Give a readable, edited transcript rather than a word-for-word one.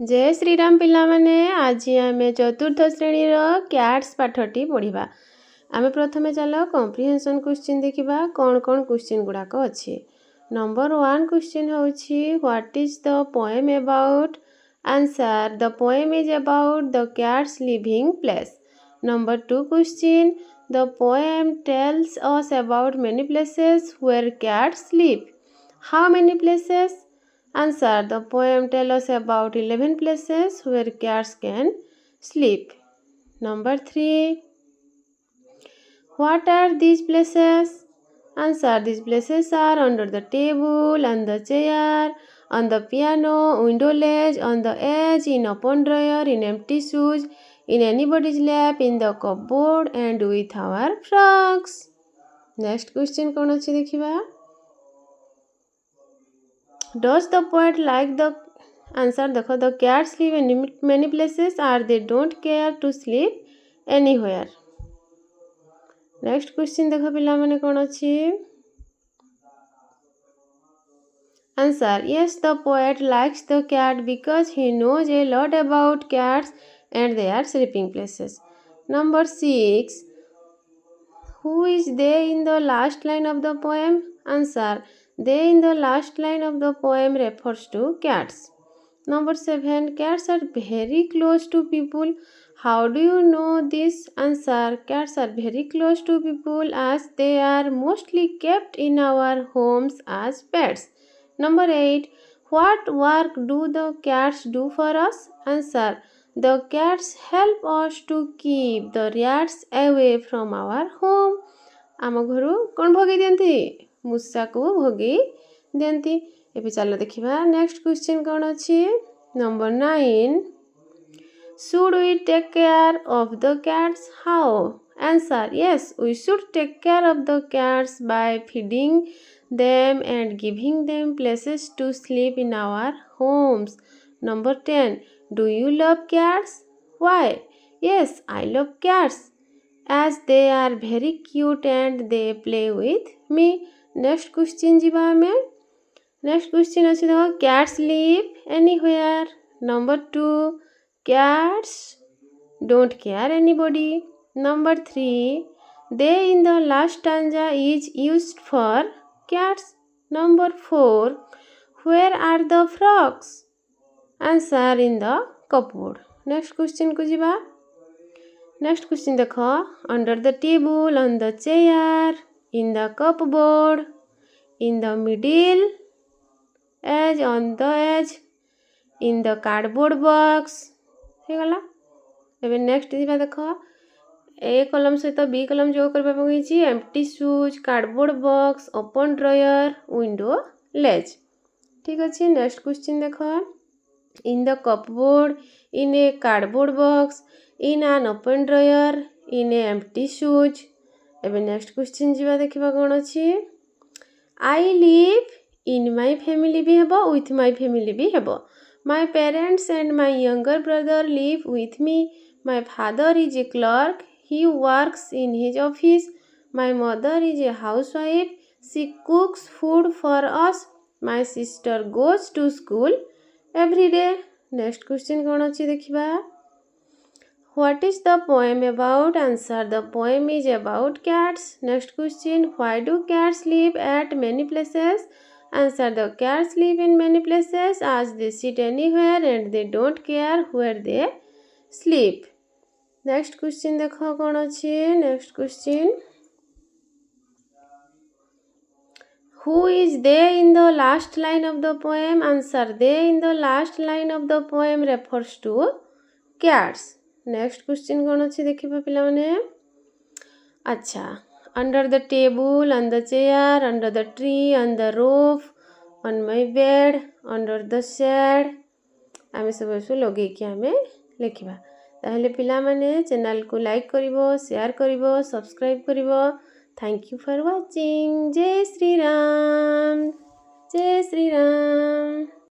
जय श्रीराम पिला माने आज आम चतुर्थ श्रेणी क्याट्स पाठटी पढ़ा। आम प्रथम चल कम्प्रिहेंशन क्वेश्चन देखा कौन कौन क्वेश्चन गुड़ाक अच्छे। नंबर 1 क्वेश्चन होछि what is the poem about. Answer the poem is about the cats living place. Number 2 question the poem tells us about many places where cats live. How many places? Answer the poem tells us about 11 places where cats can sleep. Number 3. What are these places? Answer these places are under the table, on the chair, on the piano, window ledge, on the edge, in open drawer, in empty shoes, in anybody's lap, in the cupboard and with our frogs. Next question कौन अच्छी देखिबा। Does the poet like the answer देखो the cats live in many places or they don't care to sleep anywhere. Next question देखो पिला माने कौन अच्छी। Answer yes the poet likes the cat because he knows a lot about cats and their sleeping places. Number 6. Who is they in the last line of the poem? Answer they in the last line of the poem refers to cats. Number 7. Cats are very close to people. How do you know this? Answer cats are very close to people as they are mostly kept in our homes as pets. Number 8. What work do the cats do for us? Answer the cats help us to keep the rats away from our home. आम घर कौन भोगी दियंती मूषा को भोगी दियंती। एबे चलो देखिबा next question कौन अच्छी। Number 9. Should we take care of the cats? How? Answer yes we should take care of the cats by feeding them and giving them places to sleep in our homes. Number 10. Do you love cats? Why? Yes I love cats as they are very cute and they play with me. Next question जीवा हमें। Next question अच्छी देखो cats live anywhere. Number 2. Cats don't care anybody. Number 3. They in the last stanza is used for cats. Number 4. Where are the frogs? Answer in the cupboard. Next question को जीवा। Next question देखो under the table, on the chair, in the cupboard, in the middle, edge, on the edge, in the cardboard box हे गला। एबे next दिबा देखो ए कलम सहित B कलम जो करबा पगैछि empty shoes, cardboard box, open drawer, window ledge. ठीक अछि नेक्स्ट क्वेश्चन देखो in the cupboard, in a cardboard box, in an open drawer, in a empty shoes. एबे नेक्स्ट क्वेश्चन जीवा देखिबा कोन अछि। I live in my family भी हेबो with my family भी हेबो। My parents and my younger brother live with me. My father is a clerk. He works in his office. My mother is a housewife. She cooks food for us. My sister goes to school every day. Next question कौन अच्छी देखिबा। What is the poem about? Answer the poem is about cats. Next question why do cats live at many places? Answer the cats live in many places as they sit anywhere and they don't care where they sleep. Next question देखो कौन अच्छी। Next question Who is they in the last line of the poem? Answer they in the last line of the poem refers to cats. Next question कौन अच्छी देखिबा पिला माने। अच्छा under the table, on the chair, under the tree, on the roof, on my bed, under the shed आम सब लगे कि आम लिखा। ताहले पिला माने चैनल को लाइक करिवो, शेयर करिवो, सब्सक्राइब करिवो। Thank you for watching. जय श्री राम जय श्री राम।